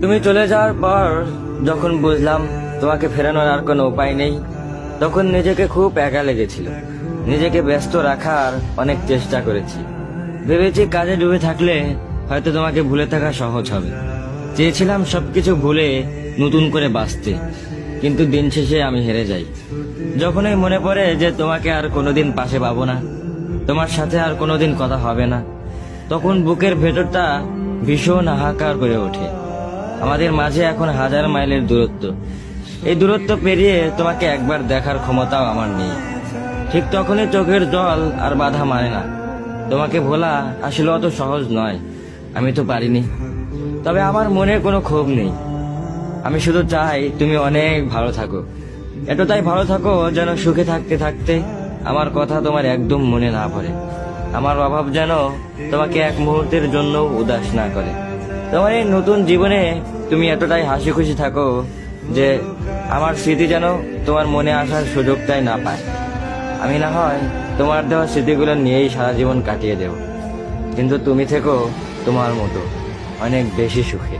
তুমি চলে যাওয়ার পর যখন বুঝলাম তোমাকে ফেরানোর আর কোনো উপায় নেই, তখন নিজেকে খুব একা লেগেছিল। নিজেকে ব্যস্ত রাখার অনেক চেষ্টা করেছি। ভেবেছি কাজে ডুবে থাকলে হয়তো তোমাকে ভুলে থাকা সহজ হবে। চেয়েছিলাম সবকিছু ভুলে নতুন করে বাঁচতে, কিন্তু দিন শেষে আমি হেরে যাই। যখনই মনে পড়ে যে তোমাকে আর কোনোদিন পাশে পাবো না, তোমার সাথে আর কোনোদিন কথা হবে না, তখন বুকের ভেতরটা ভীষণ হাহাকার করে ওঠে। আমাদের মাঝে এখন 1000 মাইলের দূরত্ব। এই দূরত্ব পেরিয়ে তোমাকে একবার দেখার ক্ষমতাও আমার নেই। ঠিক তখনই চোখের জল আর বাধা মানে না। তোমাকে ভোলা আসলে অত সহজ নয়, আমি তো পারিনি। তবে আমার মনে কোনো ক্ষোভ নেই। আমি শুধু চাই তুমি অনেক ভালো থাকো, এতটাই ভালো থাকো যেন সুখে থাকতে থাকতে আমার কথা তোমার একদম মনে না পড়ে। আমার অভাব যেন তোমাকে এক মুহূর্তের জন্য উদাস না করে। তোমার এই নতুন জীবনে তুমি এতটাই হাসি খুশি থাকো যে আমার স্মৃতি যেন তোমার মনে আসার সুযোগটাই না পায়। আমি না হয় তোমার দেওয়া স্মৃতিগুলো নিয়েই সারা জীবন কাটিয়ে দেব, কিন্তু তুমি থেকো তোমার মতো অনেক বেশি সুখে।